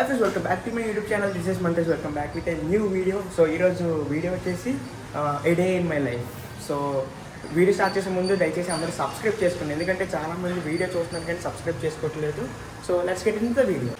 Friends, welcome back to my YouTube channel. This is Mantesh. Welcome back with a new video. So ఈరోజు video వచ్చేసి a day in my life. So video start చేసే ముందు దయచేసి అందరూ subscribe చేసుకోండి, ఎందుకంటే చాలామంది వీడియో చూస్తున్నారు కానీ సబ్స్క్రైబ్ చేసుకోవట్లేదు. So let's get in the video.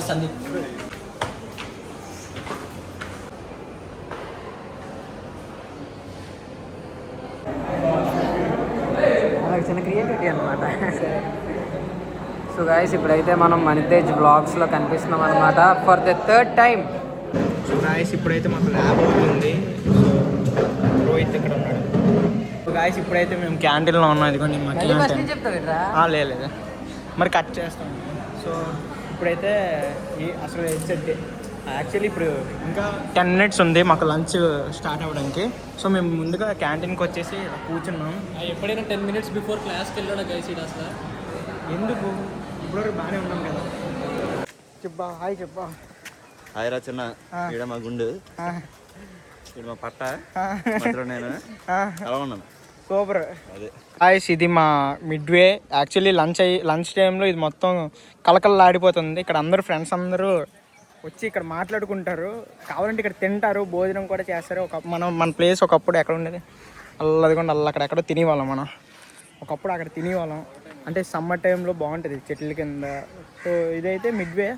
Sandeep చిన్న క్రియేటివిటీ అనమాట. సో గైస్, ఇప్పుడైతే మనం మణితేజ్ బ్లాగ్స్లో కనిపిస్తున్నాం అనమాట for the third time. So guys, ఇప్పుడైతే మాకు ల్యాబ్ అవుతుంది. సో రోహిత్ ఇక్కడ ఉన్నాడు. సో గాయస్, ఇప్పుడైతే మేము క్యాంటీన్లో ఉన్నాం. ఇదిగోండి మా క్యాంటీన్. లేదు మరి కట్ చేస్తాం. సో ఇప్పుడైతే అసలు యాక్చువల్లీ ఇప్పుడు ఇంకా 10 minutes ఉంది మాకు లంచ్ స్టార్ట్ అవ్వడానికి. సో మేము ముందుగా క్యాంటీన్కి వచ్చేసి కూర్చున్నాం. ఎప్పుడైనా 10 minutes బిఫోర్ క్లాస్కి వెళ్ళాడు గైస్. ఇది అసలు ఎందుకు ఇప్పుడు బాగానే ఉన్నాం కదా. చెప్పా హాయ్, చెప్పా హాయ్ రా చిన్న. ఈడ మా గుండు, ఈడ మా పట్ట, నేను ఎలా ఉన్నాను. సూపర్. అదే హాయ్స్, ఇది మా మిడ్వే. యాక్చువల్లీ లంచ్ టైంలో ఇది మొత్తం కలకలలాడిపోతుంది. ఇక్కడ అందరూ ఫ్రెండ్స్ అందరూ వచ్చి ఇక్కడ మాట్లాడుకుంటారు, కావాలంటే ఇక్కడ తింటారు, భోజనం కూడా చేస్తారు. మన ప్లేస్ ఒకప్పుడు ఎక్కడ ఉండేది, అల్లదిగోండి అక్కడెక్కడో తినేవాళ్ళం మనం. ఒకప్పుడు అక్కడ తినేవాళ్ళం, అంటే సమ్మర్ టైంలో బాగుంటుంది చెట్ల కింద. సో ఇదైతే మిడ్వే.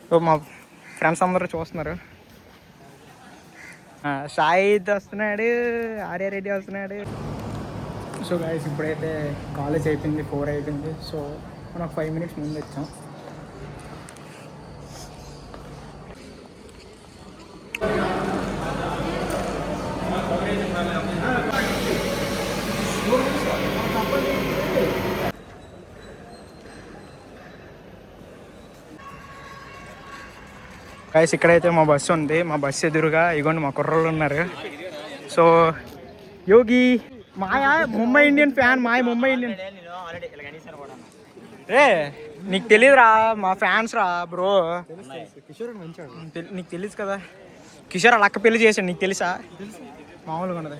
సో మా ఫ్రెండ్స్ అందరూ చూస్తున్నారు. షాహిద్ వస్తున్నాడు, ఆర్యారెడ్డి వస్తున్నాడు. సో గైస్, ఇప్పుడైతే కాలేజ్ అయిపోయింది, 4 అయిపోయింది. సో మనం 5 minutes ముందు వచ్చాం. గైస్, ఇక్కడైతే మా బస్సు ఉంది. మా బస్సు ఎదురుగా ఇగోండి మా కుర్రోళ్ళు ఉన్నారు. సో యోగి మాయా Mumbai Indian fan, Mumbai Indian. రే నీకు తెలియదురా, మా ఫ్యాన్స్ రా బ్రో. నీకు తెలుసు కదా, కిషోర్ అక్క పెళ్లి చేశాడు, నీకు తెలుసా? మామూలుగా ఉన్నది.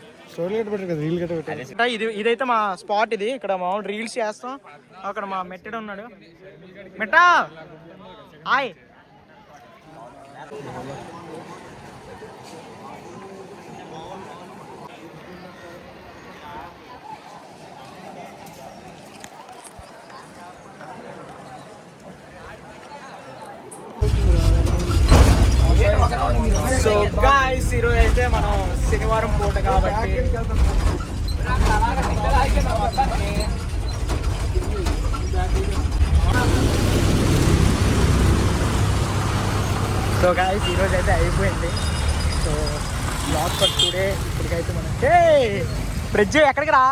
ఇదైతే మా స్పాట్. ఇది ఇక్కడ మామూలు రీల్స్ చేస్తాం. అక్కడ మా మెట్టడు ఉన్నాడు. మెట్టా హాయ్. సో గాయ్స్, ఈరోజు అయితే మనం శనివారం పూట కాబట్టి సో గాయ్స్, ఈరోజు అయితే అయిపోయింది. So blog for today. ఇప్పటికైతే మనం బ్రిడ్జ్ ఎక్కడికి రా